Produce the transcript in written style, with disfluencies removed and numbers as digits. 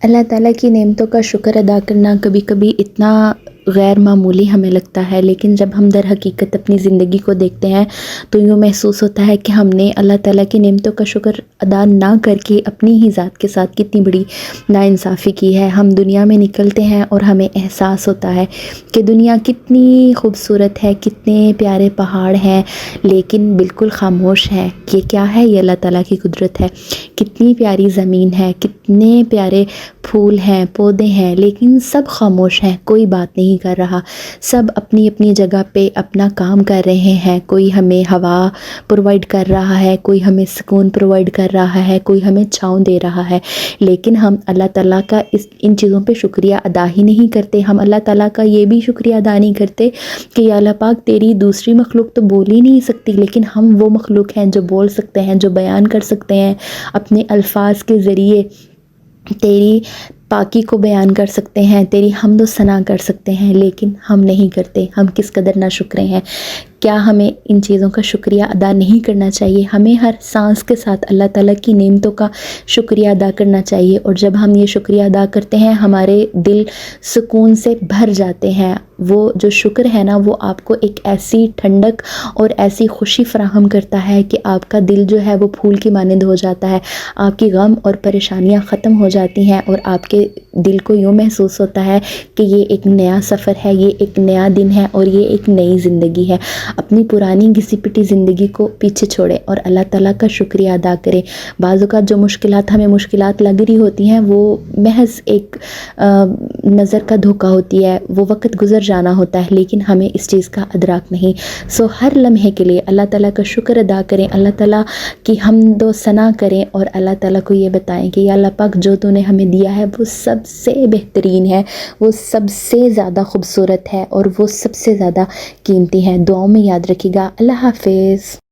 اللہ تعالیٰ کی نعمتوں کا شکر ادا کرنا کبھی کبھی اتنا غیر معمولی ہمیں لگتا ہے، لیکن جب ہم در حقیقت اپنی زندگی کو دیکھتے ہیں تو یوں محسوس ہوتا ہے کہ ہم نے اللہ تعالیٰ کی نعمتوں کا شکر ادا نہ کر کے اپنی ہی ذات کے ساتھ کتنی بڑی ناانصافی کی ہے۔ ہم دنیا میں نکلتے ہیں اور ہمیں احساس ہوتا ہے کہ دنیا کتنی خوبصورت ہے، کتنے پیارے پہاڑ ہیں، لیکن بالکل خاموش ہے۔ یہ کیا ہے؟ یہ اللہ تعالیٰ کی قدرت ہے۔ کتنی پیاری زمین ہے، کتنے پیارے پھول ہیں، پودے ہیں، لیکن سب خاموش ہیں، کوئی بات نہیں کر رہا۔ سب اپنی اپنی جگہ پہ اپنا کام کر رہے ہیں۔ کوئی ہمیں ہوا پرووائڈ کر رہا ہے، کوئی ہمیں سکون پرووائڈ کر رہا ہے، کوئی ہمیں چھاؤں دے رہا ہے، لیکن ہم اللہ تعالیٰ کا ان چیزوں پہ شکریہ ادا ہی نہیں کرتے۔ ہم اللہ تعالیٰ کا یہ بھی شکریہ ادا نہیں کرتے کہ یا اللہ پاک تیری دوسری مخلوق تو بول ہی نہیں سکتی، لیکن ہم وہ مخلوق ہیں جو بول سکتے ہیں، جو بیان کر سکتے ہیں، اپنے الفاظ کے ذریعے تیری پاکی کو بیان کر سکتے ہیں، تیری حمد و ثنا کر سکتے ہیں، لیکن ہم نہیں کرتے۔ ہم کس قدر ناشکرے ہیں۔ کیا ہمیں ان چیزوں کا شکریہ ادا نہیں کرنا چاہیے؟ ہمیں ہر سانس کے ساتھ اللہ تعالیٰ کی نعمتوں کا شکریہ ادا کرنا چاہیے، اور جب ہم یہ شکریہ ادا کرتے ہیں ہمارے دل سکون سے بھر جاتے ہیں۔ وہ جو شکر ہے نا، وہ آپ کو ایک ایسی ٹھنڈک اور ایسی خوشی فراہم کرتا ہے کہ آپ کا دل جو ہے وہ پھول کی مانند ہو جاتا ہے، آپ کی غم اور پریشانیاں ختم ہو جاتی ہیں، اور آپ کے دل کو یوں محسوس ہوتا ہے کہ یہ ایک نیا سفر ہے، یہ ایک نیا دن ہے، اور یہ ایک نئی زندگی ہے۔ اپنی پرانی گھسی پٹی زندگی کو پیچھے چھوڑیں اور اللہ تعالیٰ کا شکریہ ادا کریں۔ بعض اوقات جو مشکلات ہمیں مشکلات لگ رہی ہوتی ہیں وہ محض ایک نظر کا دھوکہ ہوتی ہے، وہ وقت گزر جانا ہوتا ہے، لیکن ہمیں اس چیز کا ادراک نہیں۔ ہر لمحے کے لیے اللہ تعالیٰ کا شکر ادا کریں، اللہ تعالیٰ کی حمد و ثنا کریں، اور اللہ تعالیٰ کو یہ بتائیں کہ یا اللہ پاک جو تو نے ہمیں دیا ہے وہ سب سے بہترین ہے، وہ سب سے زیادہ خوبصورت ہے، اور وہ سب سے زیادہ قیمتی ہے۔ دعاؤں میں یاد رکھیے گا۔ اللہ حافظ۔